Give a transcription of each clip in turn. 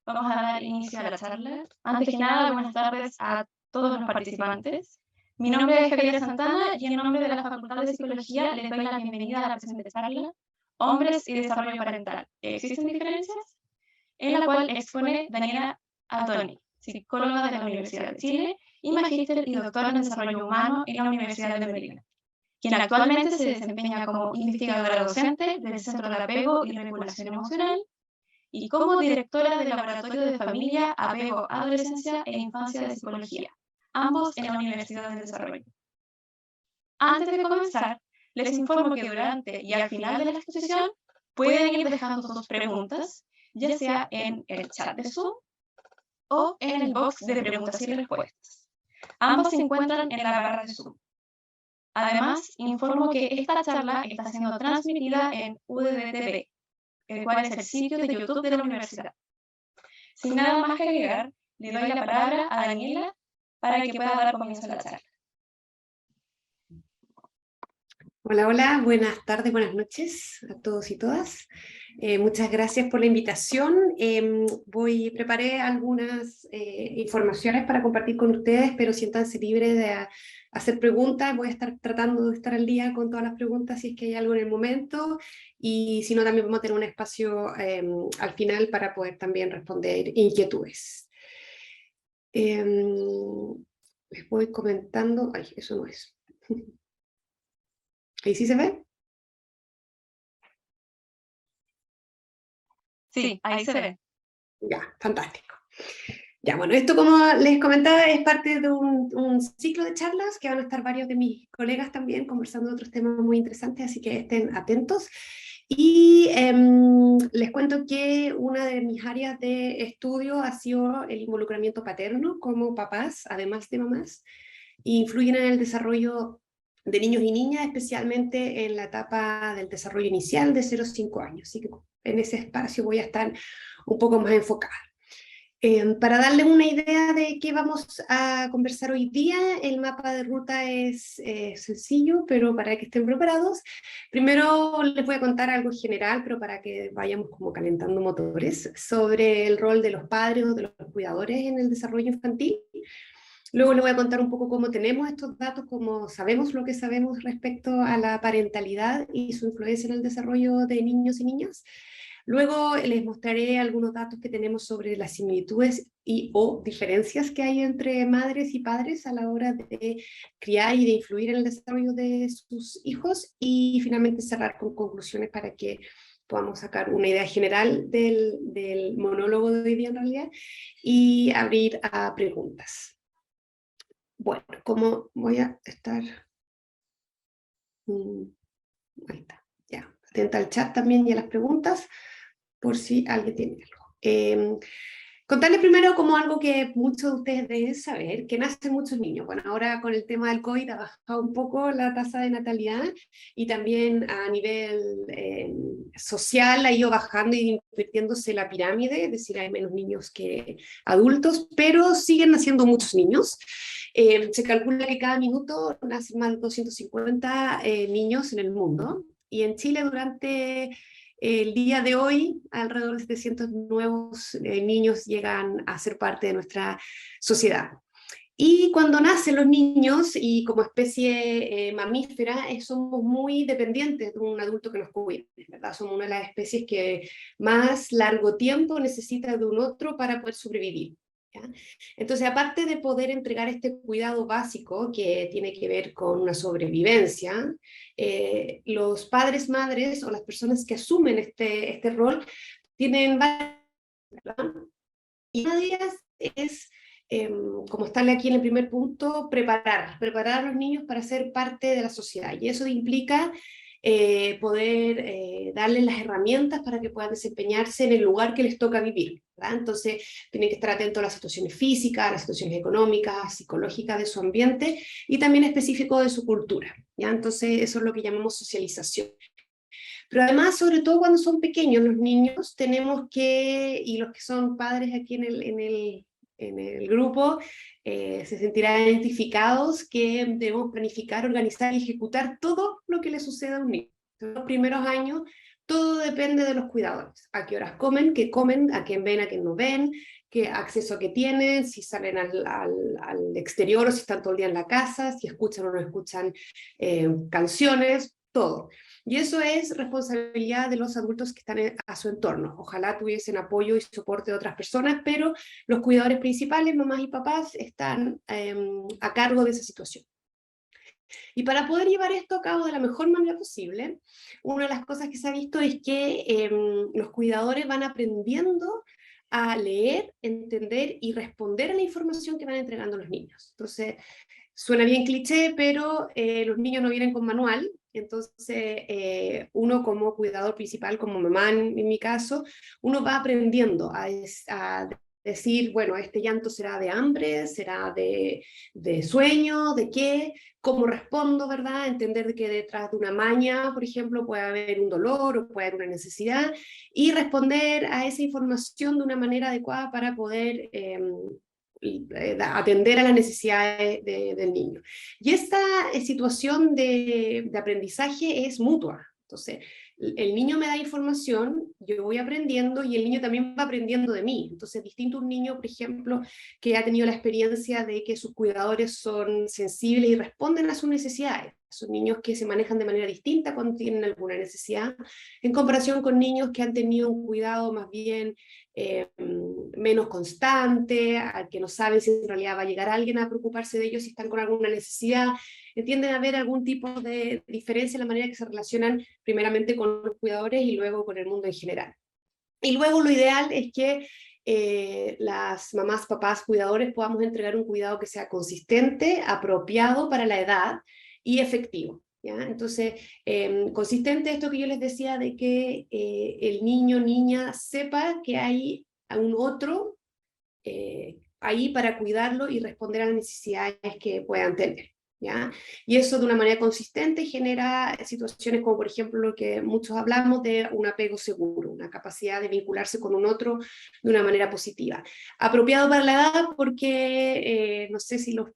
Vamos a dar inicio a la charla. Antes que nada, buenas tardes a todos los participantes. Mi nombre es Javiera Santana y en nombre de la Facultad de Psicología les doy la bienvenida a la presente charla Hombres y Desarrollo Parental. ¿Existen diferencias? En la cual expone Daniela Atoni, psicóloga de la Universidad de Chile y magíster y doctora en Desarrollo Humano en la Universidad de Berlín, quien actualmente se desempeña como investigadora docente del Centro de Apego y Regulación Emocional y como directora del Laboratorio de Familia, Apego, Adolescencia e Infancia de Psicología, ambos en la Universidad del Desarrollo. Antes de comenzar, les informo que durante y al final de la exposición pueden ir dejando sus preguntas, ya sea en el chat de Zoom o en el box de preguntas y respuestas. Ambos se encuentran en la barra de Zoom. Además, informo que esta charla está siendo transmitida en UDDTV, el cual es el sitio de YouTube de la universidad. Sin nada más que agregar, le doy la palabra a Daniela para que pueda dar comienzo a la charla. Hola, hola, buenas tardes, buenas noches a todos y todas. Muchas gracias por la invitación. Preparé algunas informaciones para compartir con ustedes, pero siéntanse libres de hacer preguntas. Voy a estar tratando de estar al día con todas las preguntas si es que hay algo en el momento, y si no, también vamos a tener un espacio al final para poder también responder inquietudes. Les voy comentando. Ay, eso no es. ¿Ahí sí se ve? Sí, ahí se ve. Ya, fantástico. Ya, bueno, esto, como les comentaba, es parte de un ciclo de charlas que van a estar varios de mis colegas también conversando de otros temas muy interesantes, así que estén atentos. Y les cuento que una de mis áreas de estudio ha sido el involucramiento paterno, como papás, además de mamás, influyen en el desarrollo de niños y niñas, especialmente en la etapa del desarrollo inicial de 0 a 5 años. Así que en ese espacio voy a estar un poco más enfocada. Para darles una idea de qué vamos a conversar hoy día, el mapa de ruta es sencillo, pero para que estén preparados, primero les voy a contar algo general, pero para que vayamos como calentando motores, sobre el rol de los padres o de los cuidadores en el desarrollo infantil. Luego les voy a contar un poco cómo tenemos estos datos, cómo sabemos lo que sabemos respecto a la parentalidad y su influencia en el desarrollo de niños y niñas. Luego les mostraré algunos datos que tenemos sobre las similitudes y o diferencias que hay entre madres y padres a la hora de criar y de influir en el desarrollo de sus hijos, y finalmente cerrar con conclusiones para que podamos sacar una idea general del monólogo de hoy día en realidad, y abrir a preguntas. Bueno, como voy a estar... ahí está, ya. Atenta al chat también y a las preguntas, por si alguien tiene algo. Contarles primero como algo que muchos de ustedes deben saber, que nacen muchos niños. Bueno, ahora con el tema del COVID ha bajado un poco la tasa de natalidad, y también a nivel social ha ido bajando y invirtiéndose la pirámide, es decir, hay menos niños que adultos, pero siguen naciendo muchos niños. Se calcula que cada minuto nacen más de 250 niños en el mundo, y en Chile durante el día de hoy, alrededor de 700 nuevos niños llegan a ser parte de nuestra sociedad. Y cuando nacen los niños, y como especie mamífera, somos muy dependientes de un adulto que nos cuide, ¿verdad? Somos una de las especies que más largo tiempo necesita de un otro para poder sobrevivir, ¿ya? Entonces, aparte de poder entregar este cuidado básico que tiene que ver con una sobrevivencia, los padres, madres o las personas que asumen este rol tienen varias, ¿verdad? Y una de ellas es, como estarle aquí en el primer punto, preparar a los niños para ser parte de la sociedad. Y eso implica poder darles las herramientas para que puedan desempeñarse en el lugar que les toca vivir, ¿verdad? Entonces tienen que estar atentos a las situaciones físicas, a las situaciones económicas, psicológicas de su ambiente, y también específico de su cultura, ¿ya? Entonces eso es lo que llamamos socialización. Pero además, sobre todo cuando son pequeños los niños, tenemos que, y los que son padres aquí en el grupo, se sentirán identificados, que debemos planificar, organizar y ejecutar todo lo que le suceda a un niño. En los primeros años, todo depende de los cuidadores. A qué horas comen, qué comen, a quién ven, a quién no ven, qué acceso que tienen, si salen al exterior o si están todo el día en la casa, si escuchan o no escuchan canciones, todo. Y eso es responsabilidad de los adultos que están a su entorno. Ojalá tuviesen apoyo y soporte de otras personas, pero los cuidadores principales, mamás y papás, están a cargo de esa situación. Y para poder llevar esto a cabo de la mejor manera posible, una de las cosas que se ha visto es que los cuidadores van aprendiendo a leer, entender y responder a la información que van entregando los niños. Entonces, suena bien cliché, pero los niños no vienen con manual, entonces uno como cuidador principal, como mamá en mi caso, uno va aprendiendo a decir, bueno, este llanto será de hambre, será de sueño, de qué, cómo respondo, ¿verdad? Entender de que detrás de una maña, por ejemplo, puede haber un dolor o puede haber una necesidad, y responder a esa información de una manera adecuada para poder atender a las necesidades del niño. Y esta situación de aprendizaje es mutua. Entonces, el niño me da información, yo voy aprendiendo y el niño también va aprendiendo de mí. Entonces, distinto a un niño, por ejemplo, que ha tenido la experiencia de que sus cuidadores son sensibles y responden a sus necesidades. Son niños que se manejan de manera distinta cuando tienen alguna necesidad, en comparación con niños que han tenido un cuidado más bien menos constante, al que no saben si en realidad va a llegar alguien a preocuparse de ellos si están con alguna necesidad. Tienden a haber algún tipo de diferencia en la manera que se relacionan primeramente con los cuidadores y luego con el mundo en general. Y luego lo ideal es que las mamás, papás, cuidadores podamos entregar un cuidado que sea consistente, apropiado para la edad y efectivo. ¿Ya? Entonces, consistente esto que yo les decía de que el niño, niña sepa que hay un otro ahí para cuidarlo y responder a las necesidades que puedan tener. ¿Ya? Y eso de una manera consistente genera situaciones como por ejemplo lo que muchos hablamos de un apego seguro, una capacidad de vincularse con un otro de una manera positiva. Apropiado para la edad porque no sé si los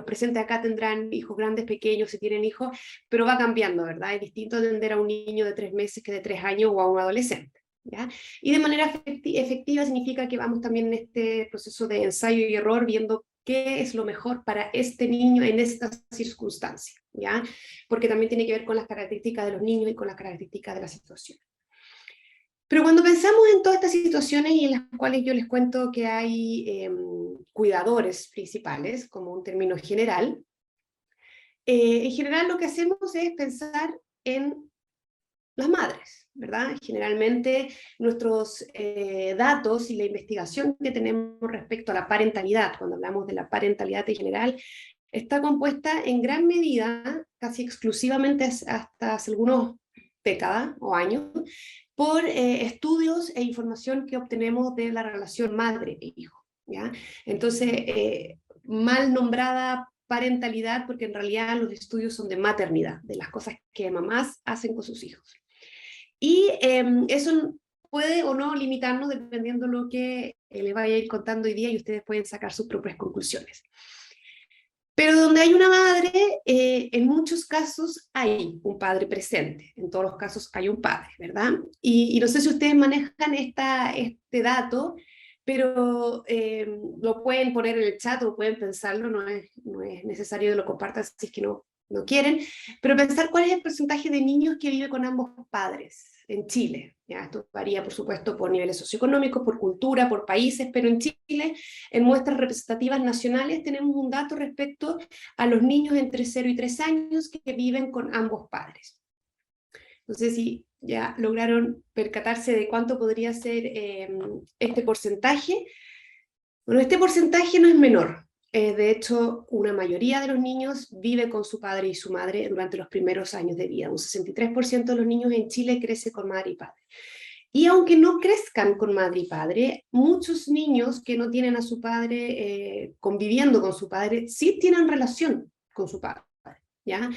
presentes acá tendrán hijos grandes, pequeños, si tienen hijos, pero va cambiando, ¿verdad? Es distinto atender a un niño de 3 meses que de 3 años o a un adolescente. ¿Ya? Y de manera efectiva significa que vamos también en este proceso de ensayo y error viendo qué es lo mejor para este niño en esta circunstancia, ¿ya? Porque también tiene que ver con las características de los niños y con las características de la situación. Pero cuando pensamos en todas estas situaciones y en las cuales yo les cuento que hay cuidadores principales, como un término general, en general lo que hacemos es pensar en las madres, ¿verdad? Generalmente nuestros datos y la investigación que tenemos respecto a la parentalidad, cuando hablamos de la parentalidad en general, está compuesta en gran medida, casi exclusivamente hasta hace algunos décadas o años, por estudios e información que obtenemos de la relación madre e hijo, ¿ya? Entonces, mal nombrada parentalidad, porque en realidad los estudios son de maternidad, de las cosas que mamás hacen con sus hijos. Y eso puede o no limitarnos dependiendo de lo que les vaya a ir contando hoy día y ustedes pueden sacar sus propias conclusiones. Pero donde hay una madre, en muchos casos hay un padre presente, en todos los casos hay un padre, ¿verdad? Y no sé si ustedes manejan este dato, pero lo pueden poner en el chat o pueden pensarlo, no es necesario que lo compartan si es que no quieren, pero pensar cuál es el porcentaje de niños que vive con ambos padres en Chile. ¿Ya? Esto varía, por supuesto, por niveles socioeconómicos, por cultura, por países, pero en Chile, en muestras representativas nacionales, tenemos un dato respecto a los niños entre 0 y 3 años que viven con ambos padres. No sé si ya lograron percatarse de cuánto podría ser este porcentaje. Bueno, este porcentaje no es menor. De hecho, una mayoría de los niños vive con su padre y su madre durante los primeros años de vida. Un 63% de los niños en Chile crece con madre y padre. Y aunque no crezcan con madre y padre, muchos niños que no tienen a su padre conviviendo con su padre, sí tienen relación con su padre. ¿Ya?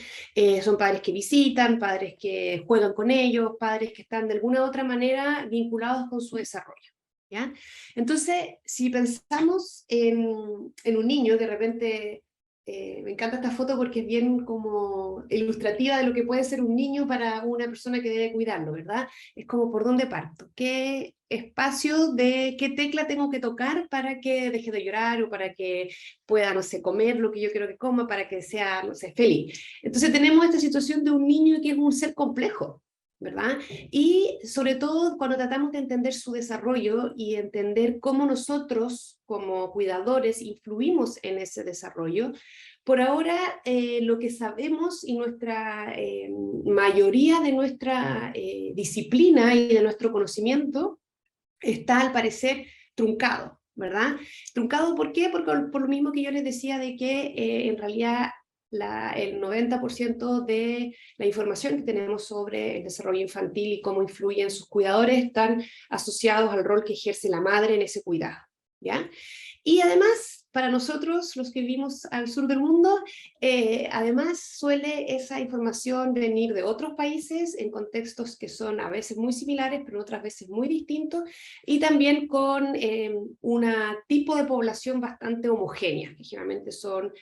Son padres que visitan, padres que juegan con ellos, padres que están de alguna u otra manera vinculados con su desarrollo. ¿Ya? Entonces, si pensamos en un niño que de repente Me encanta esta foto porque es bien como ilustrativa de lo que puede ser un niño para una persona que debe cuidarlo, ¿verdad? Es como por dónde parto, qué espacio de qué tecla tengo que tocar para que deje de llorar o para que pueda, no sé, comer lo que yo quiero que coma, para que sea, no sé, feliz. Entonces tenemos esta situación de un niño que es un ser complejo, ¿verdad? Y sobre todo cuando tratamos de entender su desarrollo y entender cómo nosotros como cuidadores influimos en ese desarrollo, por ahora lo que sabemos y nuestra mayoría de nuestra disciplina y de nuestro conocimiento está al parecer truncado, ¿verdad? Truncado, ¿por qué? Porque por lo mismo que yo les decía de que en realidad el 90% de la información que tenemos sobre el desarrollo infantil y cómo influyen sus cuidadores están asociados al rol que ejerce la madre en ese cuidado, ¿ya? Y además, para nosotros, los que vivimos al sur del mundo, además suele esa información venir de otros países en contextos que son a veces muy similares, pero otras veces muy distintos, y también con un tipo de población bastante homogénea, que generalmente son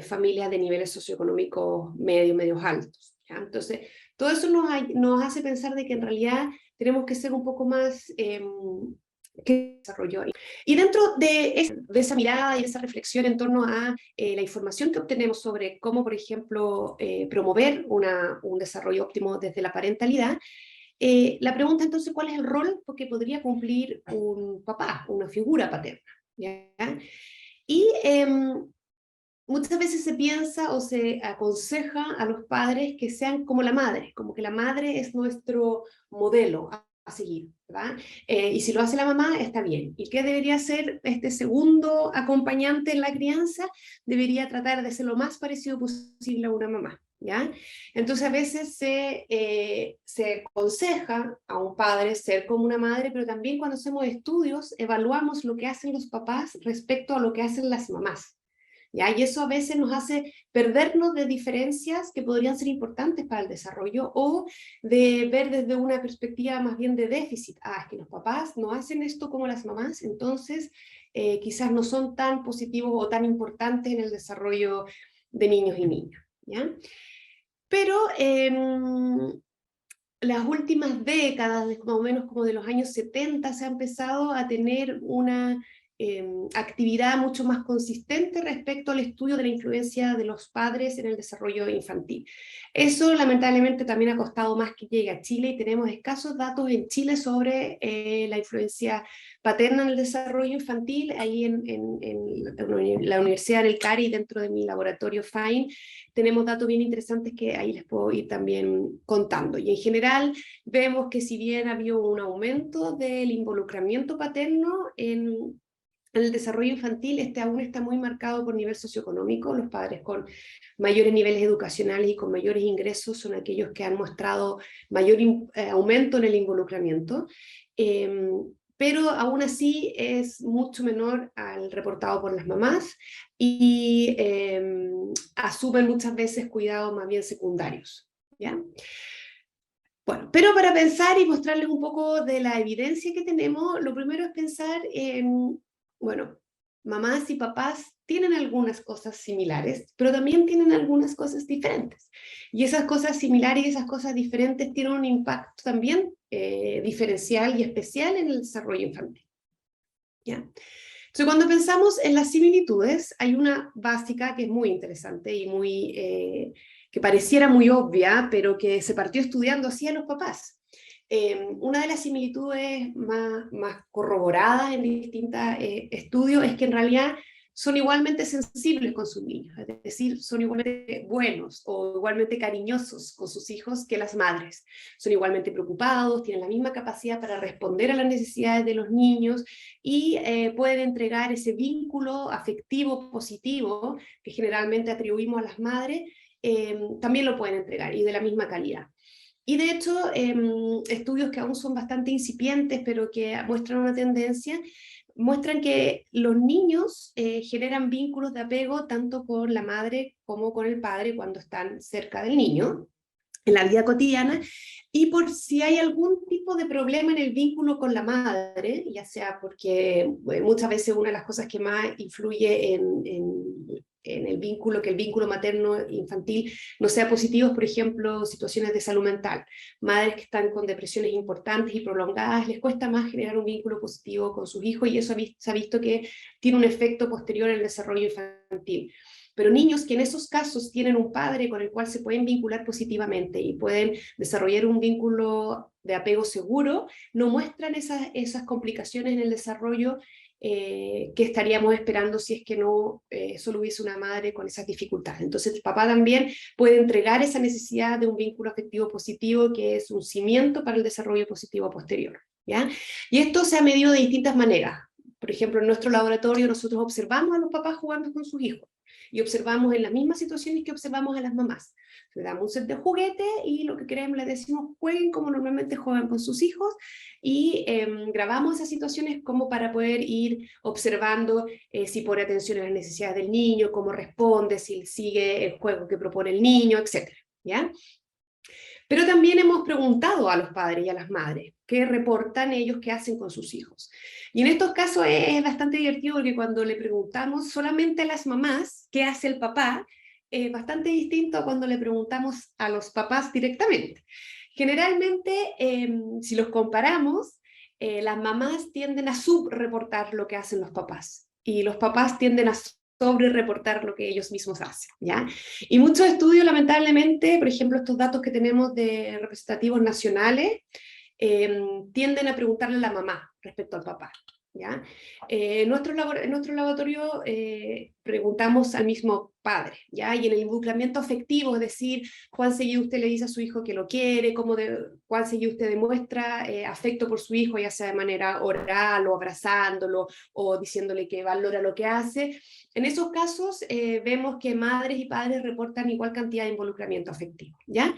familias de niveles socioeconómicos medios altos, ¿ya? Entonces, todo eso nos hace pensar de que en realidad tenemos que ser un poco más... que desarrolló. Y dentro de esa mirada y esa reflexión en torno a la información que obtenemos sobre cómo, por ejemplo, promover un desarrollo óptimo desde la parentalidad, la pregunta entonces, ¿cuál es el rol que podría cumplir un papá, una figura paterna? ¿Ya? Y muchas veces se piensa o se aconseja a los padres que sean como la madre, como que la madre es nuestro modelo a seguir, ¿verdad? Y si lo hace la mamá, está bien. ¿Y qué debería ser este segundo acompañante en la crianza? Debería tratar de ser lo más parecido posible a una mamá, ¿ya? Entonces a veces se aconseja a un padre ser como una madre, pero también cuando hacemos estudios evaluamos lo que hacen los papás respecto a lo que hacen las mamás. ¿Ya? Y eso a veces nos hace perdernos de diferencias que podrían ser importantes para el desarrollo o de ver desde una perspectiva más bien de déficit. Ah, es que los papás no hacen esto como las mamás, entonces quizás no son tan positivos o tan importantes en el desarrollo de niños y niñas. ¿Ya? Pero las últimas décadas, más o menos como de los años 70, se ha empezado a tener una actividad mucho más consistente respecto al estudio de la influencia de los padres en el desarrollo infantil. Eso lamentablemente también ha costado más que llegue a Chile y tenemos escasos datos en Chile sobre la influencia paterna en el desarrollo infantil. Ahí en la Universidad del Cari, dentro de mi laboratorio FINE, tenemos datos bien interesantes que ahí les puedo ir también contando. Y en general vemos que si bien ha habido un aumento del involucramiento paterno en el desarrollo infantil, este aún está muy marcado por nivel socioeconómico. Los padres con mayores niveles educacionales y con mayores ingresos son aquellos que han mostrado mayor aumento en el involucramiento. Pero aún así es mucho menor al reportado por las mamás y asumen muchas veces cuidados más bien secundarios, ¿ya? Bueno, pero para pensar y mostrarles un poco de la evidencia que tenemos, lo primero es pensar en, bueno, mamás y papás tienen algunas cosas similares, pero también tienen algunas cosas diferentes. Y esas cosas similares y esas cosas diferentes tienen un impacto también diferencial y especial en el desarrollo infantil, ¿ya? Entonces, cuando pensamos en las similitudes, hay una básica que es muy interesante y que pareciera muy obvia, pero que se partió estudiando así a los papás. Una de las similitudes más corroboradas en distintos estudios es que en realidad son igualmente sensibles con sus niños, es decir, son igualmente buenos o igualmente cariñosos con sus hijos que las madres. Son igualmente preocupados, tienen la misma capacidad para responder a las necesidades de los niños y pueden entregar ese vínculo afectivo positivo que generalmente atribuimos a las madres, también lo pueden entregar y de la misma calidad. Y de hecho, estudios que aún son bastante incipientes, pero que muestran una tendencia, muestran que los niños generan vínculos de apego tanto con la madre como con el padre cuando están cerca del niño en la vida cotidiana, y por si hay algún tipo de problema en el vínculo con la madre, ya sea porque muchas veces una de las cosas que más influye en en el vínculo, que el vínculo materno-infantil no sea positivo, por ejemplo, situaciones de salud mental. Madres que están con depresiones importantes y prolongadas, les cuesta más generar un vínculo positivo con sus hijos, y eso se ha visto que tiene un efecto posterior en el desarrollo infantil. Pero niños que en esos casos tienen un padre con el cual se pueden vincular positivamente y pueden desarrollar un vínculo de apego seguro, no muestran esas complicaciones en el desarrollo que estaríamos esperando si es que no solo hubiese una madre con esas dificultades. Entonces el papá también puede entregar esa necesidad de un vínculo afectivo positivo, que es un cimiento para el desarrollo positivo posterior, ¿ya? Y esto se ha medido de distintas maneras. Por ejemplo, en nuestro laboratorio nosotros observamos a los papás jugando con sus hijos y observamos en las mismas situaciones que observamos a las mamás. Le damos un set de juguetes y lo que queremos, les decimos, jueguen como normalmente juegan con sus hijos, y grabamos esas situaciones como para poder ir observando si pone atención a las necesidades del niño, cómo responde, si sigue el juego que propone el niño, etc. ¿Ya? Pero también hemos preguntado a los padres y a las madres qué reportan ellos, qué hacen con sus hijos. Y en estos casos es bastante divertido, porque cuando le preguntamos solamente a las mamás qué hace el papá, es bastante distinto a cuando le preguntamos a los papás directamente. Generalmente, si los comparamos, las mamás tienden a subreportar lo que hacen los papás, y los papás tienden a sobre reportar lo que ellos mismos hacen, ¿ya? Y muchos estudios, lamentablemente, por ejemplo, estos datos que tenemos de representativos nacionales, tienden a preguntarle a la mamá respecto al papá, ¿ya? En nuestro laboratorio preguntamos al mismo padre, ¿ya? Y en el involucramiento afectivo, es decir, cuán seguido usted le dice a su hijo que lo quiere, cuán seguido usted demuestra afecto por su hijo, ya sea de manera oral o abrazándolo o diciéndole que valora lo que hace. En esos casos vemos que madres y padres reportan igual cantidad de involucramiento afectivo, ¿ya?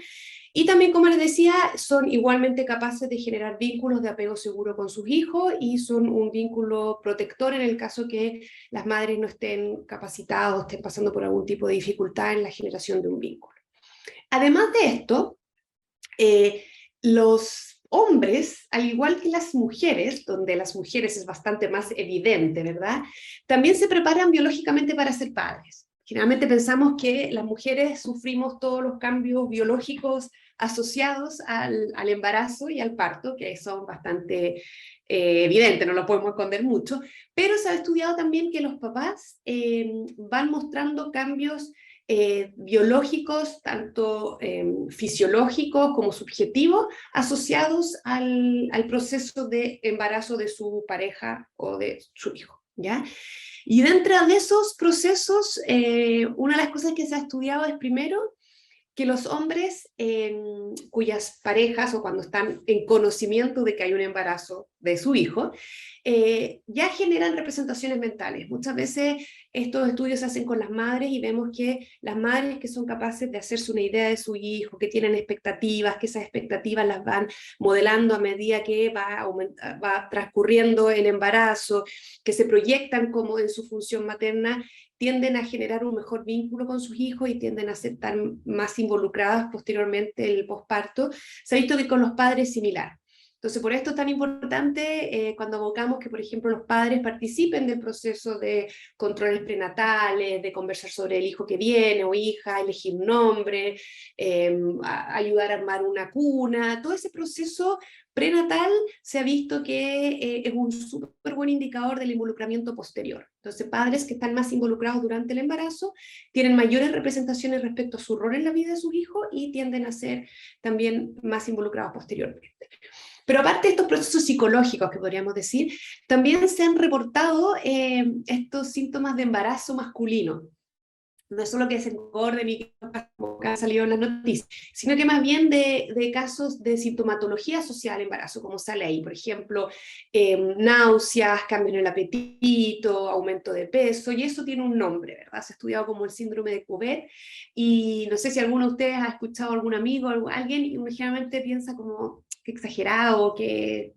Y también, como les decía, son igualmente capaces de generar vínculos de apego seguro con sus hijos, y son un vínculo protector en el caso que las madres no estén capacitadas o estén pasando por algún tipo de dificultad en la generación de un vínculo. Además de esto, los hombres, al igual que las mujeres, donde las mujeres es bastante más evidente, ¿verdad? También se preparan biológicamente para ser padres. Generalmente pensamos que las mujeres sufrimos todos los cambios biológicos asociados al embarazo y al parto, que son bastante evidentes, no lo podemos esconder mucho, pero se ha estudiado también que los papás van mostrando cambios biológicos, tanto fisiológicos como subjetivos, asociados al proceso de embarazo de su pareja o de su hijo, ¿ya? Y dentro de esos procesos, una de las cosas que se ha estudiado es, primero, que los hombres cuyas parejas, o cuando están en conocimiento de que hay un embarazo de su hijo, ya generan representaciones mentales. Muchas veces estos estudios se hacen con las madres y vemos que las madres que son capaces de hacerse una idea de su hijo, que tienen expectativas, que esas expectativas las van modelando a medida que va transcurriendo el embarazo, que se proyectan como en su función materna, tienden a generar un mejor vínculo con sus hijos y tienden a ser más involucradas posteriormente en el posparto. Se ha visto que con los padres es similar. Entonces, por esto es tan importante cuando abocamos que, por ejemplo, los padres participen del proceso de controles prenatales, de conversar sobre el hijo que viene o hija, elegir un nombre, ayudar a armar una cuna. Todo ese proceso prenatal se ha visto que es un súper buen indicador del involucramiento posterior. Entonces, padres que están más involucrados durante el embarazo tienen mayores representaciones respecto a su rol en la vida de sus hijos y tienden a ser también más involucrados posteriormente. Pero aparte de estos procesos psicológicos que podríamos decir, también se han reportado estos síntomas de embarazo masculino. No es solo que se engorden y que han salido en las noticias, sino que más bien de casos de sintomatología asociada al embarazo, como sale ahí, por ejemplo, náuseas, cambio en el apetito, aumento de peso, y eso tiene un nombre, ¿verdad? Se ha estudiado como el síndrome de Covet, y no sé si alguno de ustedes ha escuchado a algún amigo o alguien, y uno generalmente piensa como que exagerado, que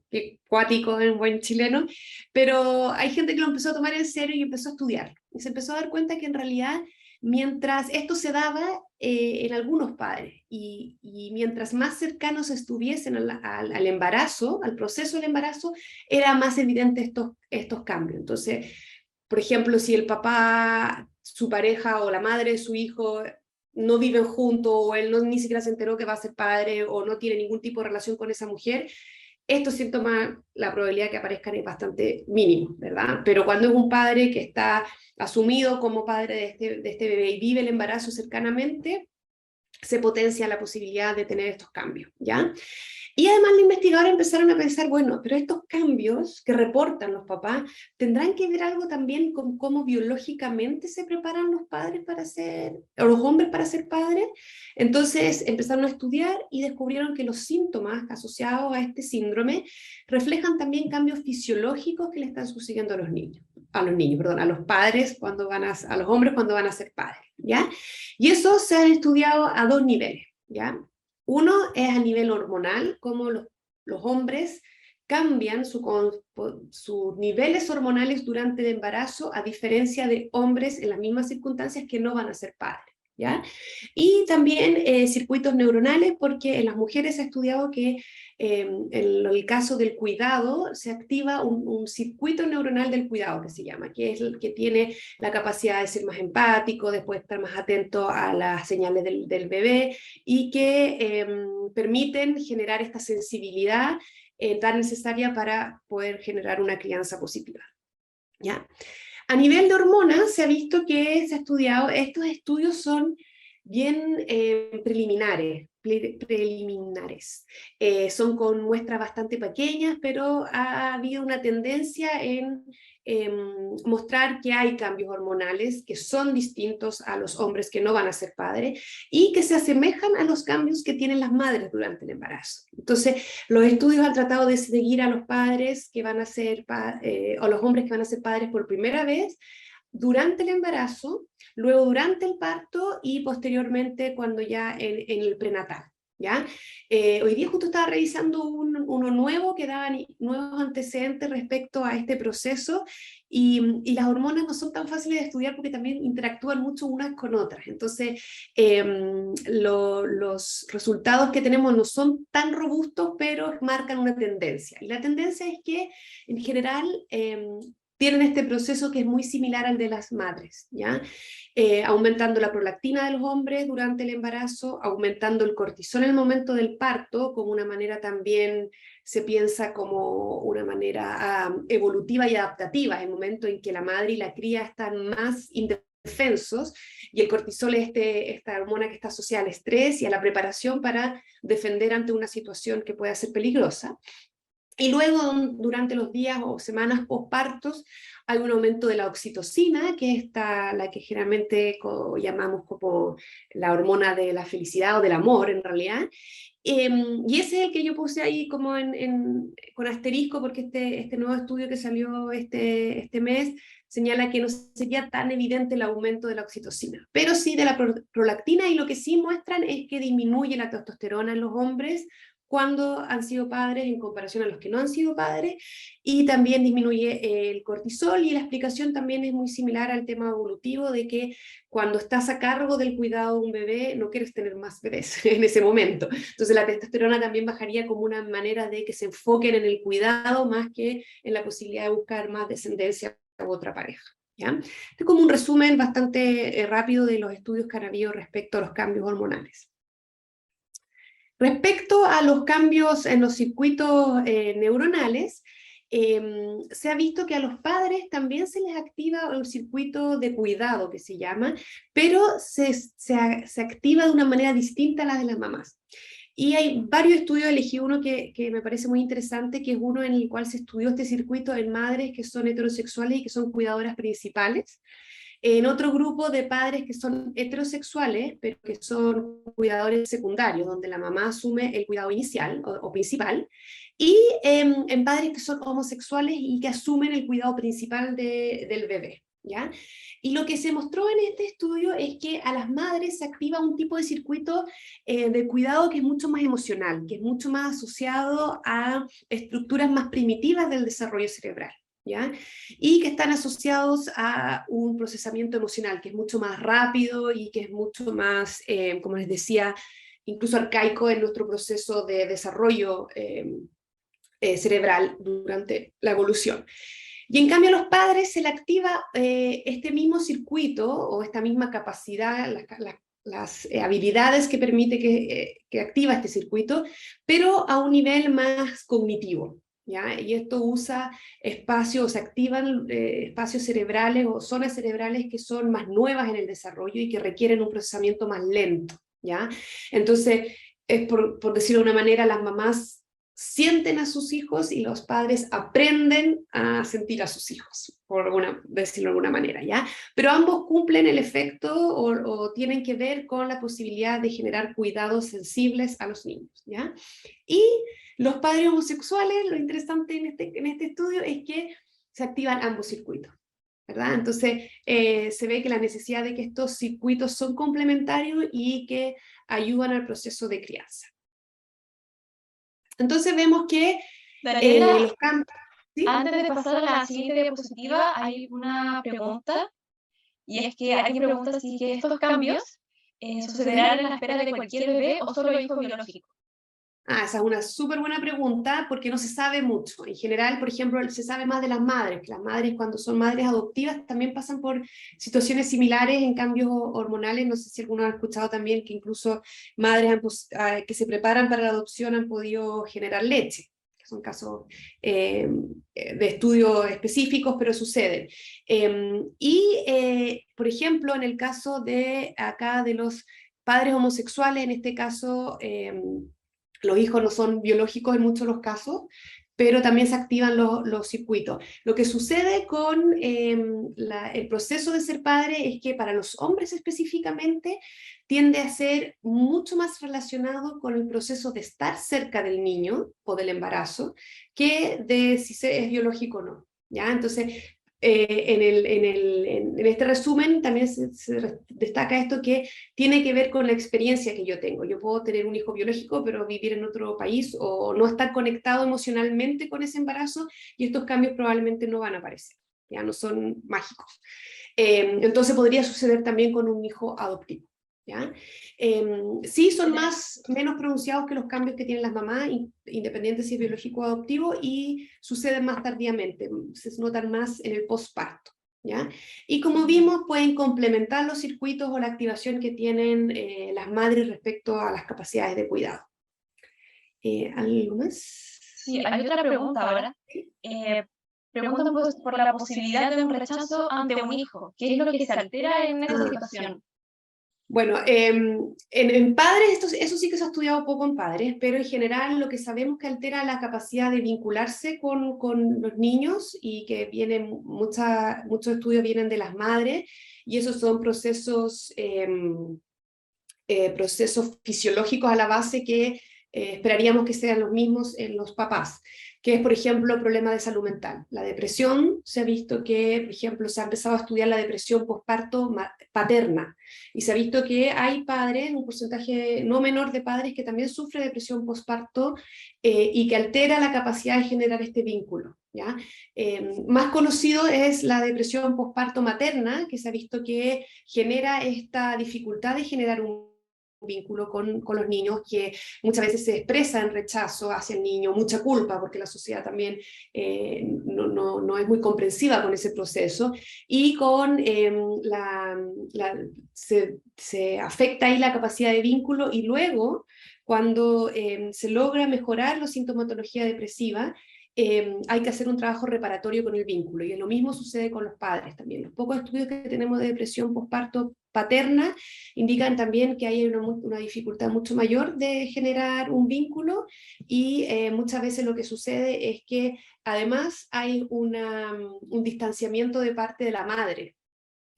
cuático en buen chileno, pero hay gente que lo empezó a tomar en serio y empezó a estudiar, y se empezó a dar cuenta que en realidad, mientras esto se daba en algunos padres y mientras más cercanos estuviesen al embarazo, al proceso del embarazo, era más evidente estos cambios. Entonces, por ejemplo, si el papá su pareja o la madre de su hijo no viven juntos, o él ni siquiera se enteró que va a ser padre, o no tiene ningún tipo de relación con esa mujer, estos síntomas, la probabilidad de que aparezcan es bastante mínima, ¿verdad? Pero cuando es un padre que está asumido como padre de este bebé y vive el embarazo cercanamente, se potencia la posibilidad de tener estos cambios, ¿ya? Y además los investigadores empezaron a pensar, bueno, pero estos cambios que reportan los papás, ¿tendrán que ver algo también con cómo biológicamente se preparan los padres para ser, o los hombres para ser padres? Entonces empezaron a estudiar y descubrieron que los síntomas asociados a este síndrome reflejan también cambios fisiológicos que le están sucediendo a los niños, a los padres cuando a los hombres cuando van a ser padres, ¿ya? Y eso se ha estudiado a dos niveles, ¿ya? Uno es a nivel hormonal, cómo los hombres cambian sus niveles hormonales durante el embarazo, a diferencia de hombres en las mismas circunstancias que no van a ser padres, ¿ya? Y también circuitos neuronales, porque en las mujeres se ha estudiado que en el caso del cuidado se activa un circuito neuronal del cuidado que se llama, que es el que tiene la capacidad de ser más empático, después estar más atento a las señales del bebé, y que permiten generar esta sensibilidad tan necesaria para poder generar una crianza positiva, ¿ya? A nivel de hormonas se ha visto que se ha estudiado, estos estudios son bien preliminares. Son con muestras bastante pequeñas, pero ha habido una tendencia en mostrar que hay cambios hormonales que son distintos a los hombres que no van a ser padres y que se asemejan a los cambios que tienen las madres durante el embarazo. Entonces, los estudios han tratado de seguir a los padres que van a ser, o los hombres que van a ser padres por primera vez, durante el embarazo, luego durante el parto y posteriormente cuando ya en el prenatal, ¿ya? Hoy día justo estaba revisando uno nuevo que daba nuevos antecedentes respecto a este proceso, y las hormonas no son tan fáciles de estudiar porque también interactúan mucho unas con otras. Entonces, los resultados que tenemos no son tan robustos, pero marcan una tendencia. Y la tendencia es que, en general, tienen este proceso que es muy similar al de las madres, ¿ya? Aumentando la prolactina de los hombres durante el embarazo, aumentando el cortisol en el momento del parto, como una manera también se piensa como una manera evolutiva y adaptativa, en el momento en que la madre y la cría están más indefensos, y el cortisol es esta hormona que está asociada al estrés y a la preparación para defender ante una situación que pueda ser peligrosa. Y luego, durante los días o semanas postpartos, hay un aumento de la oxitocina, que es la que generalmente llamamos como la hormona de la felicidad o del amor, en realidad. Y ese es el que yo puse ahí como con asterisco, porque este nuevo estudio que salió este mes señala que no sería tan evidente el aumento de la oxitocina, pero sí de la prolactina, y lo que sí muestran es que disminuye la testosterona en los hombres cuando han sido padres en comparación a los que no han sido padres, y también disminuye el cortisol, y la explicación también es muy similar al tema evolutivo de que cuando estás a cargo del cuidado de un bebé no quieres tener más bebés en ese momento. Entonces la testosterona también bajaría como una manera de que se enfoquen en el cuidado más que en la posibilidad de buscar más descendencia u otra pareja, ¿ya? Es como un resumen bastante rápido de los estudios que han habido respecto a los cambios hormonales. Respecto a los cambios en los circuitos neuronales, se ha visto que a los padres también se les activa el circuito de cuidado, que se llama, pero se activa de una manera distinta a la de las mamás. Y hay varios estudios, elegí uno que me parece muy interesante, que es uno en el cual se estudió este circuito en madres que son heterosexuales y que son cuidadoras principales, en otro grupo de padres que son heterosexuales, pero que son cuidadores secundarios, donde la mamá asume el cuidado inicial o principal, y en padres que son homosexuales y que asumen el cuidado principal del bebé, ¿ya? Y lo que se mostró en este estudio es que a las madres se activa un tipo de circuito de cuidado que es mucho más emocional, que es mucho más asociado a estructuras más primitivas del desarrollo cerebral, ¿ya? Y que están asociados a un procesamiento emocional que es mucho más rápido y que es mucho más, como les decía, incluso arcaico en nuestro proceso de desarrollo cerebral durante la evolución. Y en cambio a los padres se le activa este mismo circuito o esta misma capacidad, las habilidades que permite que activa este circuito, pero a un nivel más cognitivo, ¿ya? Y esto usa espacios, se activan espacios cerebrales o zonas cerebrales que son más nuevas en el desarrollo y que requieren un procesamiento más lento, ¿ya? Entonces, por decirlo de una manera, las mamás sienten a sus hijos y los padres aprenden a sentir a sus hijos, decirlo de alguna manera, ¿ya? Pero ambos cumplen el efecto o tienen que ver con la posibilidad de generar cuidados sensibles a los niños, ¿ya? Y los padres homosexuales, lo interesante en este estudio es que se activan ambos circuitos, ¿verdad? Entonces se ve que la necesidad de que estos circuitos son complementarios y que ayudan al proceso de crianza. Entonces vemos que Daniela, los campos... ¿Sí? antes de pasar a la siguiente diapositiva, hay una pregunta, y es que alguien pregunta si que estos cambios sucederán en la espera de cualquier bebé o solo hijo biológico. Esa es una súper buena pregunta porque no se sabe mucho. En general, por ejemplo, se sabe más de las madres, que las madres cuando son madres adoptivas también pasan por situaciones similares en cambios hormonales. No sé si alguno ha escuchado también que incluso madres que se preparan para la adopción han podido generar leche. Son casos de estudios específicos, pero suceden. Por ejemplo, en el caso de acá de los padres homosexuales, en este caso... los hijos no son biológicos en muchos de los casos, pero también se activan los circuitos. Lo que sucede con el proceso de ser padre es que para los hombres específicamente tiende a ser mucho más relacionado con el proceso de estar cerca del niño o del embarazo que de si es biológico o no, ¿ya? Entonces, en este resumen también se destaca esto que tiene que ver con la experiencia que yo tengo. Yo puedo tener un hijo biológico, pero vivir en otro país o no estar conectado emocionalmente con ese embarazo y estos cambios probablemente no van a aparecer, ya no son mágicos. Entonces podría suceder también con un hijo adoptivo, ¿ya? Sí son menos pronunciados que los cambios que tienen las mamás, independiente si es biológico o adoptivo, y suceden más tardíamente, se notan más en el posparto, ¿ya? Y como vimos, pueden complementar los circuitos o la activación que tienen las madres respecto a las capacidades de cuidado. ¿Algo más? Sí, hay otra pregunta ahora. Preguntan pues, por la posibilidad de un rechazo ante un hijo. ¿Qué es lo que se altera en esa situación? Bueno, en padres, eso sí que se ha estudiado poco en padres, pero en general lo que sabemos que altera la capacidad de vincularse con los niños y que muchos estudios vienen de las madres y esos son procesos fisiológicos a la base que esperaríamos que sean los mismos en los papás, que es, por ejemplo, el problema de salud mental. La depresión, se ha visto que, por ejemplo, se ha empezado a estudiar la depresión posparto paterna, y se ha visto que hay padres, un porcentaje no menor de padres que también sufre depresión posparto y que altera la capacidad de generar este vínculo, ¿ya? Más conocido es la depresión posparto materna, que se ha visto que genera esta dificultad de generar un vínculo con los niños, que muchas veces se expresa en rechazo hacia el niño, mucha culpa, porque la sociedad también no es muy comprensiva con ese proceso, y con se afecta ahí la capacidad de vínculo, y luego, cuando se logra mejorar la sintomatología depresiva, hay que hacer un trabajo reparatorio con el vínculo, y lo mismo sucede con los padres también. Los pocos estudios que tenemos de depresión posparto paterna indican también que hay una dificultad mucho mayor de generar un vínculo, y muchas veces lo que sucede es que además hay un distanciamiento de parte de la madre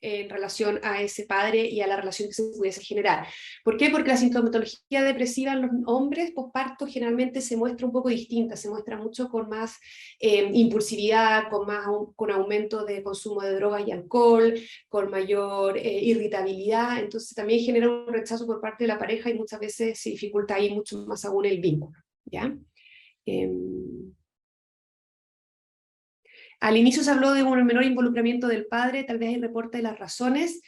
en relación a ese padre y a la relación que se pudiese generar. ¿Por qué? Porque la sintomatología depresiva en los hombres posparto generalmente se muestra un poco distinta, se muestra mucho con más impulsividad, con aumento de consumo de drogas y alcohol, con mayor irritabilidad, entonces también genera un rechazo por parte de la pareja y muchas veces se dificulta ahí mucho más aún el vínculo, ¿ya? Al inicio se habló de un menor involucramiento del padre, tal vez el reporte de las razones.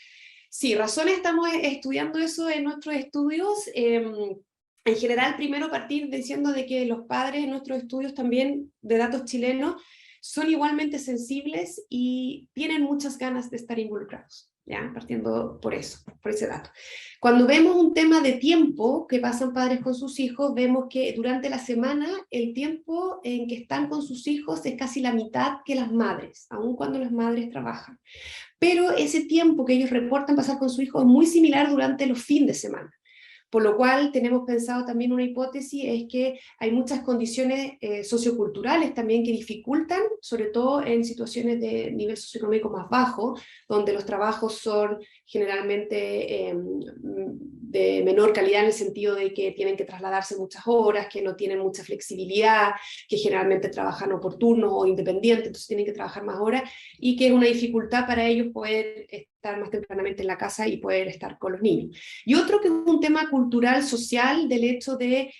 Sí, razones, estamos estudiando eso en nuestros estudios. En general, primero partir diciendo de que los padres en nuestros estudios también de datos chilenos son igualmente sensibles y tienen muchas ganas de estar involucrados, ¿ya? Partiendo por eso, por ese dato. Cuando vemos un tema de tiempo que pasan padres con sus hijos, vemos que durante la semana el tiempo en que están con sus hijos es casi la mitad que las madres, aun cuando las madres trabajan. Pero ese tiempo que ellos reportan pasar con su hijo es muy similar durante los fines de semana. Por lo cual tenemos pensado también una hipótesis, es que hay muchas condiciones socioculturales también que dificultan, sobre todo en situaciones de nivel socioeconómico más bajo, donde los trabajos son generalmente de menor calidad en el sentido de que tienen que trasladarse muchas horas, que no tienen mucha flexibilidad, que generalmente trabajan o por turnos o independientes, entonces tienen que trabajar más horas, y que es una dificultad para ellos poder estar más tempranamente en la casa y poder estar con los niños. Y otro que es un tema cultural, social, del hecho de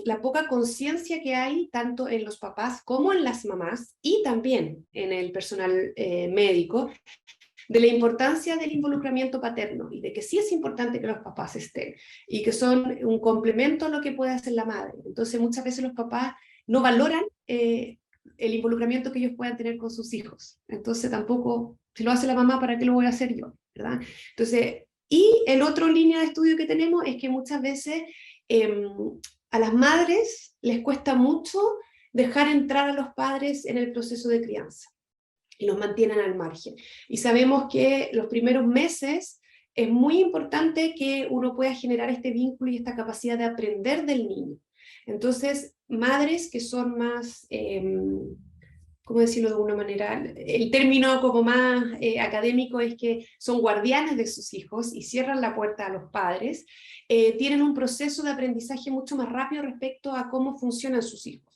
la poca conciencia que hay tanto en los papás como en las mamás y también en el personal médico, de la importancia del involucramiento paterno y de que sí es importante que los papás estén y que son un complemento a lo que puede hacer la madre. Entonces muchas veces los papás no valoran el involucramiento que ellos puedan tener con sus hijos. Entonces tampoco, si lo hace la mamá, ¿para qué lo voy a hacer yo? ¿Verdad? Entonces, y el otro línea de estudio que tenemos es que muchas veces a las madres les cuesta mucho dejar entrar a los padres en el proceso de crianza y los mantienen al margen. Y sabemos que los primeros meses es muy importante que uno pueda generar este vínculo y esta capacidad de aprender del niño. Entonces, madres que son más, ¿cómo decirlo de alguna manera? El término como más académico es que son guardianes de sus hijos y cierran la puerta a los padres, tienen un proceso de aprendizaje mucho más rápido respecto a cómo funcionan sus hijos.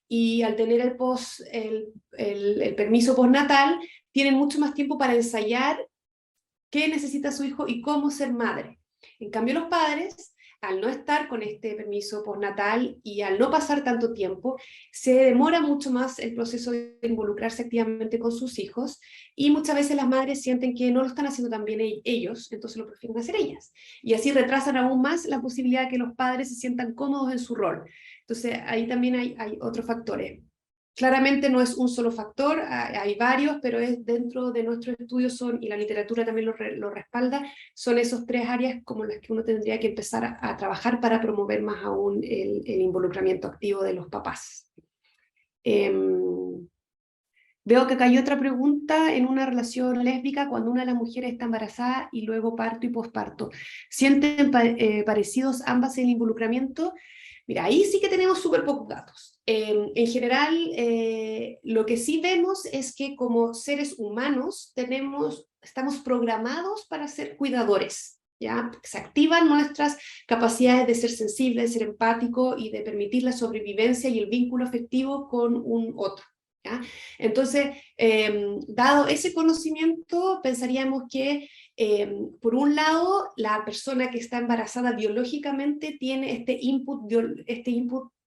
Y al tener el permiso postnatal, tienen mucho más tiempo para ensayar qué necesita su hijo y cómo ser madre. En cambio, los padres, al no estar con este permiso postnatal y al no pasar tanto tiempo, se demora mucho más el proceso de involucrarse activamente con sus hijos y muchas veces las madres sienten que no lo están haciendo tan bien ellos, entonces lo prefieren hacer ellas. Y así retrasan aún más la posibilidad de que los padres se sientan cómodos en su rol. Entonces ahí también hay otros factores. Claramente no es un solo factor, hay varios, pero es dentro de nuestros estudios y la literatura también lo respalda, son esos tres áreas como las que uno tendría que empezar a trabajar para promover más aún el involucramiento activo de los papás. Veo que acá hay otra pregunta, en una relación lésbica, cuando una de las mujeres está embarazada y luego parto y posparto, ¿sienten parecidos ambas en el involucramiento? Mira, ahí sí que tenemos súper pocos datos. En general, lo que sí vemos es que como seres humanos estamos programados para ser cuidadores, ¿ya? Se activan nuestras capacidades de ser sensible, de ser empático y de permitir la sobrevivencia y el vínculo afectivo con un otro, ¿ya? Entonces, dado ese conocimiento, pensaríamos que por un lado, la persona que está embarazada biológicamente tiene este input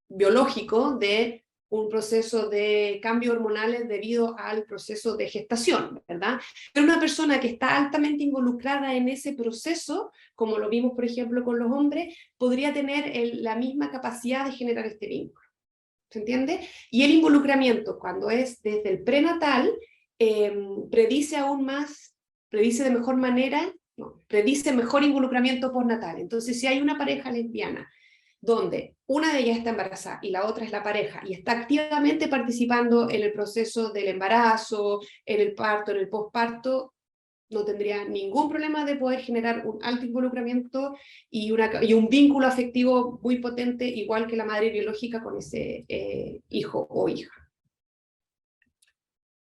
biológico de un proceso de cambios hormonales debido al proceso de gestación, ¿verdad? Pero una persona que está altamente involucrada en ese proceso, como lo vimos por ejemplo con los hombres, podría tener la misma capacidad de generar este vínculo. ¿Se entiende? Y el involucramiento, cuando es desde el prenatal, predice aún más, predice de mejor manera, no, predice mejor involucramiento postnatal. Entonces, si hay una pareja lesbiana donde una de ellas está embarazada y la otra es la pareja y está activamente participando en el proceso del embarazo, en el parto, en el posparto, no tendría ningún problema de poder generar un alto involucramiento y un vínculo afectivo muy potente, igual que la madre biológica con ese hijo o hija.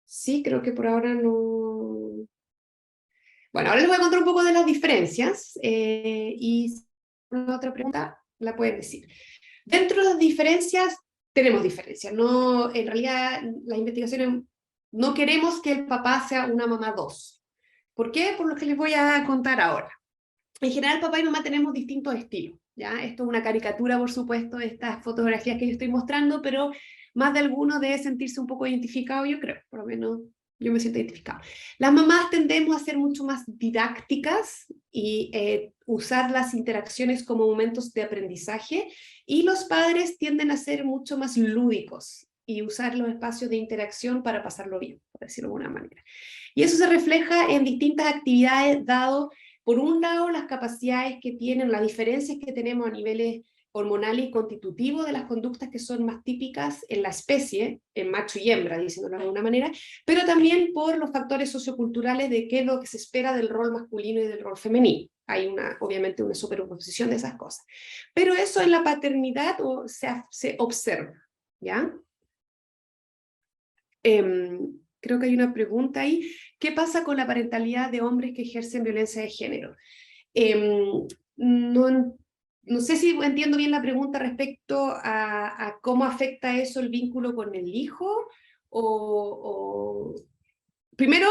Sí, creo que por ahora no... Bueno, ahora les voy a contar un poco de las diferencias y si tienen otra pregunta la pueden decir. Dentro de las diferencias, tenemos diferencias. No, en realidad, las investigaciones no queremos que el papá sea una mamá 2. ¿Por qué? Por lo que les voy a contar ahora. En general, papá y mamá tenemos distintos estilos, ¿ya? Esto es una caricatura, por supuesto, de estas fotografías que yo estoy mostrando, pero más de alguno debe sentirse un poco identificado, yo creo, por lo menos yo me siento identificado. Las mamás tendemos a ser mucho más didácticas y usar las interacciones como momentos de aprendizaje, y los padres tienden a ser mucho más lúdicos. y usar los espacios de interacción para pasarlo bien, por decirlo de alguna manera. Y eso se refleja en distintas actividades, dado, por un lado, las capacidades que tienen, las diferencias que tenemos a niveles hormonal y constitutivo de las conductas que son más típicas en la especie, en macho y hembra, diciéndolo de alguna manera, pero también por los factores socioculturales de qué es lo que se espera del rol masculino y del rol femenino. Hay obviamente una superposición de esas cosas. Pero eso en la paternidad se observa, ¿ya? Creo que hay una pregunta ahí. ¿Qué pasa con la parentalidad de hombres que ejercen violencia de género? No sé si entiendo bien la pregunta respecto a cómo afecta eso el vínculo con el hijo. Primero,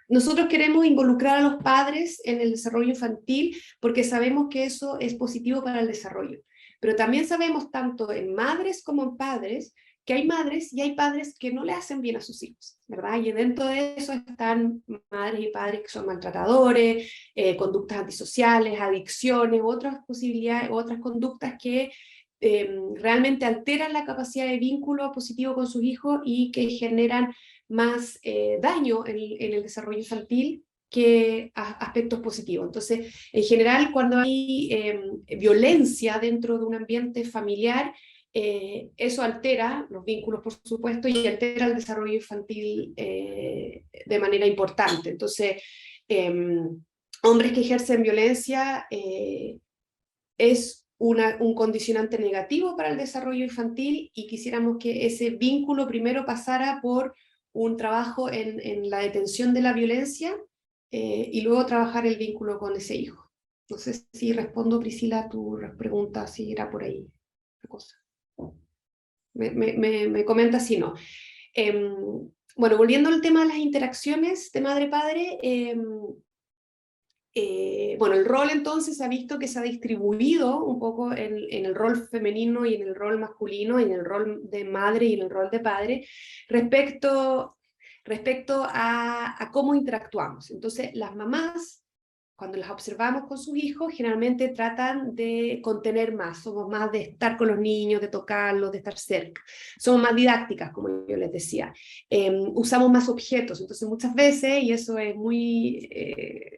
nosotros queremos involucrar a los padres en el desarrollo infantil porque sabemos que eso es positivo para el desarrollo. Pero también sabemos, tanto en madres como en padres, que hay madres y hay padres que no le hacen bien a sus hijos, ¿verdad? Y dentro de eso están madres y padres que son maltratadores, conductas antisociales, adicciones, otras posibilidades, otras conductas que realmente alteran la capacidad de vínculo positivo con sus hijos y que generan más daño en el desarrollo infantil que aspectos positivos. Entonces, en general, cuando hay violencia dentro de un ambiente familiar, eso altera los vínculos, por supuesto, y altera el desarrollo infantil de manera importante. Entonces, hombres que ejercen violencia es un condicionante negativo para el desarrollo infantil, y quisiéramos que ese vínculo primero pasara por un trabajo en la detención de la violencia y luego trabajar el vínculo con ese hijo. No sé si respondo, Priscila, a tu pregunta, si era por ahí la cosa. Me comenta si no. Bueno, volviendo al tema de las interacciones de madre-padre, bueno, el rol entonces se ha visto que se ha distribuido un poco en el rol femenino y en el rol masculino, en el rol de madre y en el rol de padre, respecto a cómo interactuamos. Entonces, las mamás, cuando las observamos con sus hijos, generalmente tratan de contener más, somos más de estar con los niños, de tocarlos, de estar cerca. Somos más didácticas, como yo les decía. Usamos más objetos, entonces muchas veces, y eso es muy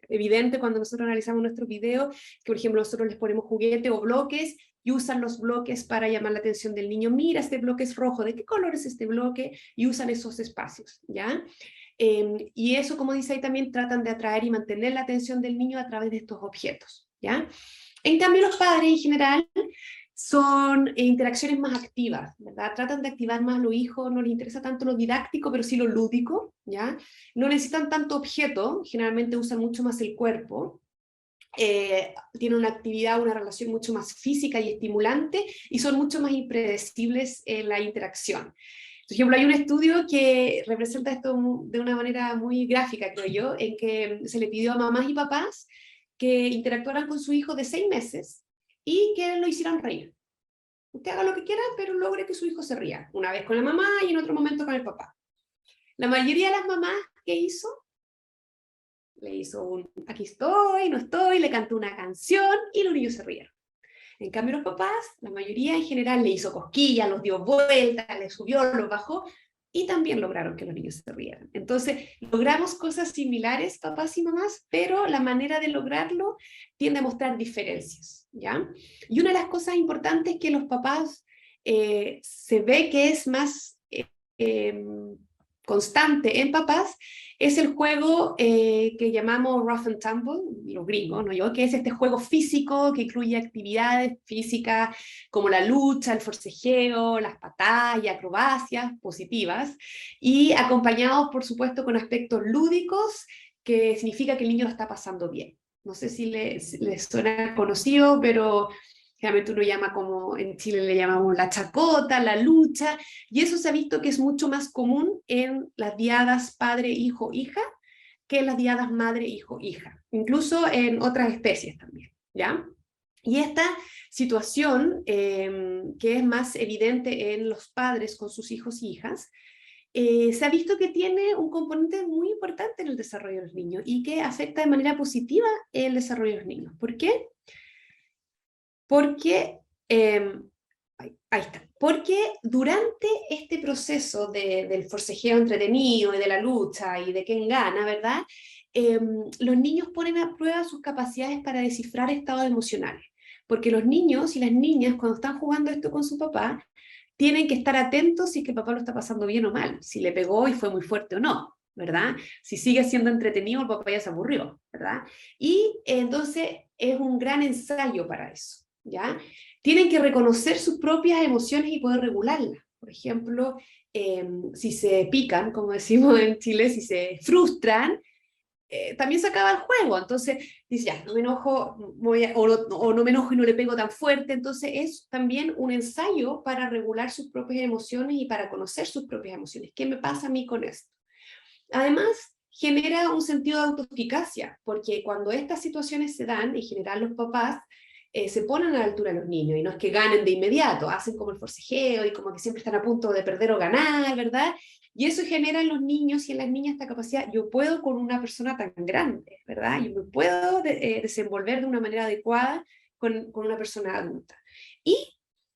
evidente cuando nosotros analizamos nuestros videos, que por ejemplo nosotros les ponemos juguetes o bloques y usan los bloques para llamar la atención del niño. Mira, este bloque es rojo, ¿de qué color es este bloque? Y usan esos espacios, ¿ya? Y eso, como dice ahí, también tratan de atraer y mantener la atención del niño a través de estos objetos, ¿ya? En cambio, los padres en general son interacciones más activas, ¿verdad? Tratan de activar más a los hijos, no les interesa tanto lo didáctico, pero sí lo lúdico, ¿ya? No necesitan tanto objeto, generalmente usan mucho más el cuerpo, tienen una actividad, una relación mucho más física y estimulante, y son mucho más impredecibles en la interacción. Por ejemplo, hay un estudio que representa esto de una manera muy gráfica, creo yo, en que se le pidió a mamás y papás que interactuaran con su hijo de 6 meses y que lo hicieran reír. Usted haga lo que quiera, pero logre que su hijo se ría. Una vez con la mamá y en otro momento con el papá. La mayoría de las mamás, ¿qué hizo? Le hizo un aquí estoy, no estoy, le cantó una canción y los niños se rieron. En cambio, los papás, la mayoría en general, le hizo cosquillas, los dio vueltas, les subió, los bajó, y también lograron que los niños se rieran. Entonces, logramos cosas similares, papás y mamás, pero la manera de lograrlo tiende a mostrar diferencias, ¿ya? Y una de las cosas importantes que los papás se ve que es más constante en papás es el juego que llamamos rough and tumble, los gringos, ¿no? Yo, que es este juego físico que incluye actividades físicas como la lucha, el forcejeo, las patadas y acrobacias positivas, y acompañados, por supuesto, con aspectos lúdicos, que significa que el niño lo está pasando bien. No sé si les suena conocido, pero generalmente uno llama, como en Chile le llamamos la chacota, la lucha, y eso se ha visto que es mucho más común en las diadas padre, hijo, hija, que en las diadas madre, hijo, hija, incluso en otras especies también, ¿ya? Y esta situación, que es más evidente en los padres con sus hijos y hijas, se ha visto que tiene un componente muy importante en el desarrollo de los niños y que afecta de manera positiva el desarrollo de los niños. ¿Por qué? Porque Ahí está. Porque durante este proceso del forcejeo entretenido y de la lucha y de quién gana, ¿verdad? Los niños ponen a prueba sus capacidades para descifrar estados emocionales. Porque los niños y las niñas, cuando están jugando esto con su papá, tienen que estar atentos si es que el papá lo está pasando bien o mal, si le pegó y fue muy fuerte o no, ¿verdad? Si sigue siendo entretenido, el papá ya se aburrió, ¿verdad? Y entonces es un gran ensayo para eso, ¿ya? Tienen que reconocer sus propias emociones y poder regularlas. Por ejemplo, si se pican, como decimos en Chile, si se frustran, también se acaba el juego. Entonces dice, ya, no me enojo, o no me enojo y no le pego tan fuerte. Entonces es también un ensayo para regular sus propias emociones y para conocer sus propias emociones. ¿Qué me pasa a mí con esto? Además, genera un sentido de autoeficacia, porque cuando estas situaciones se dan, en general los papás se ponen a la altura de los niños, y no es que ganen de inmediato, hacen como el forcejeo y como que siempre están a punto de perder o ganar, ¿verdad? Y eso genera en los niños y en las niñas esta capacidad, yo puedo con una persona tan grande, ¿verdad? Yo me puedo desenvolver de una manera adecuada con una persona adulta. Y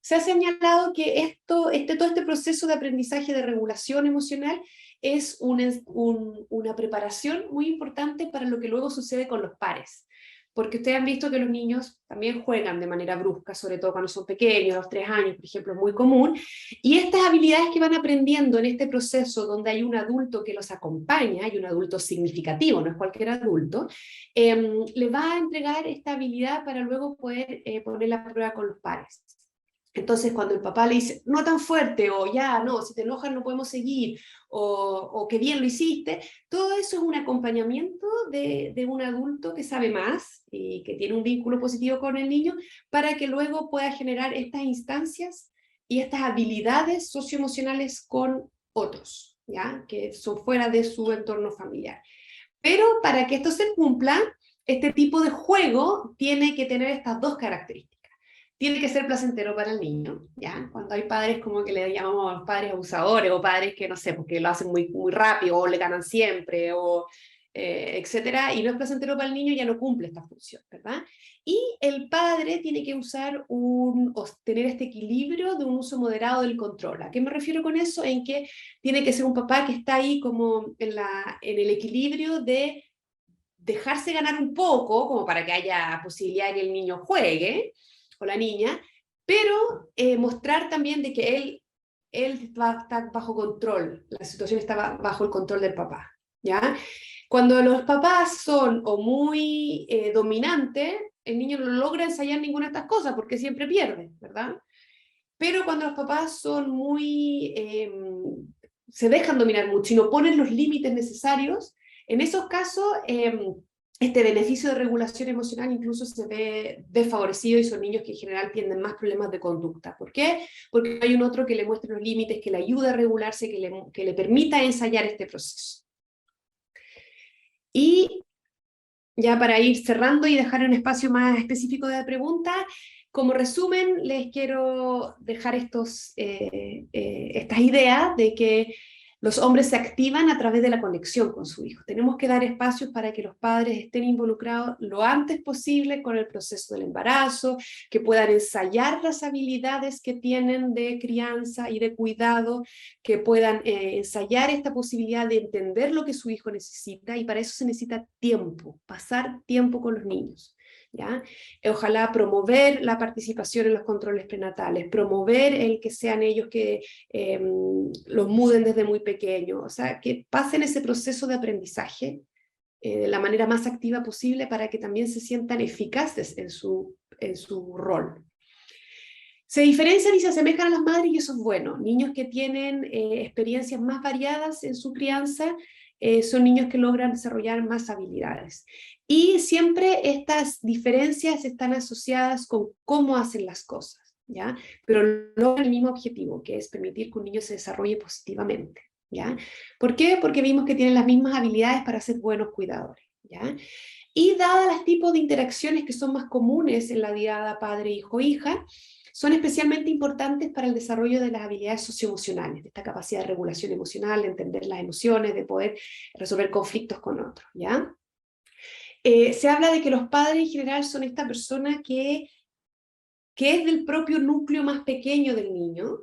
se ha señalado que todo este proceso de aprendizaje de regulación emocional es una preparación muy importante para lo que luego sucede con los pares. Porque ustedes han visto que los niños también juegan de manera brusca, sobre todo cuando son pequeños, a los 3 años, por ejemplo, es muy común. Y estas habilidades que van aprendiendo en este proceso, donde hay un adulto que los acompaña, hay un adulto significativo, no es cualquier adulto, les va a entregar esta habilidad para luego poder poner la prueba con los pares. Entonces, cuando el papá le dice, no tan fuerte, o ya, no, si te enojas no podemos seguir, o qué bien lo hiciste, todo eso es un acompañamiento de un adulto que sabe más y que tiene un vínculo positivo con el niño para que luego pueda generar estas instancias y estas habilidades socioemocionales con otros, ¿ya? Que son fuera de su entorno familiar. Pero para que esto se cumpla, este tipo de juego tiene que tener estas dos características. Tiene que ser placentero para el niño, ¿ya? Cuando hay padres como que le llamamos padres abusadores o padres que, no sé, porque lo hacen muy, muy rápido o le ganan siempre o etcétera, y no es placentero para el niño, ya no cumple esta función, ¿verdad? Y el padre tiene que tener este equilibrio de un uso moderado del control. ¿A qué me refiero con eso? En que tiene que ser un papá que está ahí como en el equilibrio de dejarse ganar un poco, como para que haya posibilidad de que el niño juegue, o la niña, pero mostrar también de que él está bajo control, la situación está bajo el control del papá, ¿ya? Cuando los papás son o muy dominantes, el niño no logra ensayar ninguna de estas cosas porque siempre pierde, ¿verdad? Pero cuando los papás son se dejan dominar mucho y no ponen los límites necesarios, en esos casos este beneficio de regulación emocional incluso se ve desfavorecido y son niños que en general tienen más problemas de conducta. ¿Por qué? Porque hay un otro que le muestre los límites, que le ayude a regularse, que le permita ensayar este proceso. Y ya para ir cerrando y dejar un espacio más específico de preguntas, como resumen les quiero dejar estas ideas de que los hombres se activan a través de la conexión con su hijo. Tenemos que dar espacios para que los padres estén involucrados lo antes posible con el proceso del embarazo, que puedan ensayar las habilidades que tienen de crianza y de cuidado, que puedan ensayar esta posibilidad de entender lo que su hijo necesita, y para eso se necesita tiempo, pasar tiempo con los niños. ¿Ya? Ojalá promover la participación en los controles prenatales, promover el que sean ellos que los muden desde muy pequeños, o sea, que pasen ese proceso de aprendizaje de la manera más activa posible para que también se sientan eficaces en su rol. Se diferencian y se asemejan a las madres y eso es bueno. Niños que tienen experiencias más variadas en su crianza son niños que logran desarrollar más habilidades. Y siempre estas diferencias están asociadas con cómo hacen las cosas, ¿ya? Pero logran el mismo objetivo, que es permitir que un niño se desarrolle positivamente, ¿ya? ¿Por qué? Porque vimos que tienen las mismas habilidades para ser buenos cuidadores, ¿ya? Y dadas los tipos de interacciones que son más comunes en la diada padre, hijo, hija, son especialmente importantes para el desarrollo de las habilidades socioemocionales, de esta capacidad de regulación emocional, de entender las emociones, de poder resolver conflictos con otros, ¿ya? Se habla de que los padres en general son esta persona que que es del propio núcleo más pequeño del niño,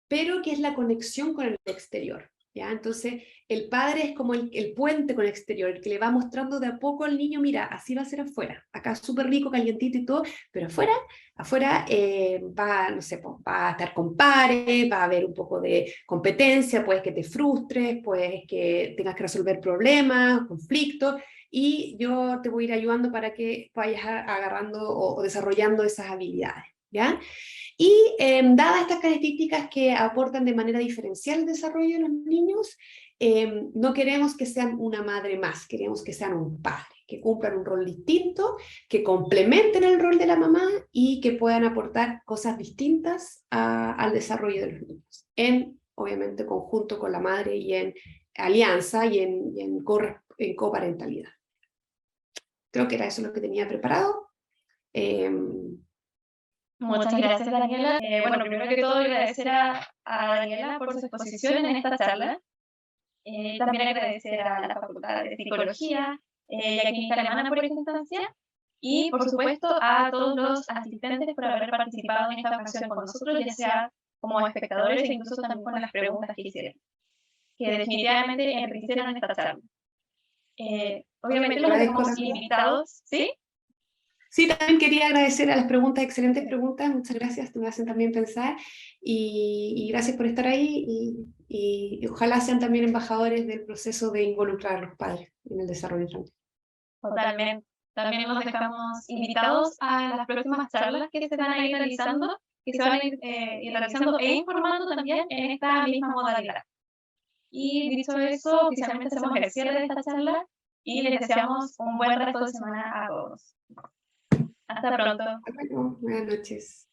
pero que es la conexión con el exterior. ¿Ya? Entonces, el padre es como el puente con el exterior, el que le va mostrando de a poco al niño, mira, así va a ser afuera, acá es súper rico, calientito y todo, pero afuera va, no sé, va a estar con pares, va a haber un poco de competencia, puedes que te frustres, puedes que tengas que resolver problemas, conflictos, y yo te voy a ir ayudando para que vayas agarrando o desarrollando esas habilidades, ¿ya? Y dadas estas características que aportan de manera diferencial el desarrollo de los niños, no queremos que sean una madre más, queremos que sean un padre, que cumplan un rol distinto, que complementen el rol de la mamá y que puedan aportar cosas distintas al desarrollo de los niños, obviamente, conjunto con la madre y en alianza y en coparentalidad. Creo que era eso lo que tenía preparado. Muchas gracias, Daniela. Bueno, primero que todo, agradecer a Daniela por su exposición en esta charla. También agradecer a la Facultad de Psicología y a Clínica Alemana por esta instancia. Y, por supuesto, a todos los asistentes por haber participado en esta ocasión con nosotros, ya sea como espectadores e incluso también con las preguntas que hicieron, que definitivamente enriquecieron esta charla. Obviamente los dejamos invitados, ¿sí? Sí, también quería agradecer a las preguntas, excelentes preguntas, muchas gracias, me hacen también pensar, y gracias por estar ahí, y ojalá sean también embajadores del proceso de involucrar a los padres en el desarrollo infantil. Totalmente. También los dejamos invitados a las próximas charlas que se van a ir realizando, que se van a ir realizando e informando también en esta misma modalidad. Y dicho eso, oficialmente hacemos el cierre de esta charla y les deseamos un buen resto de semana a todos. Hasta pronto. Bueno, buenas noches.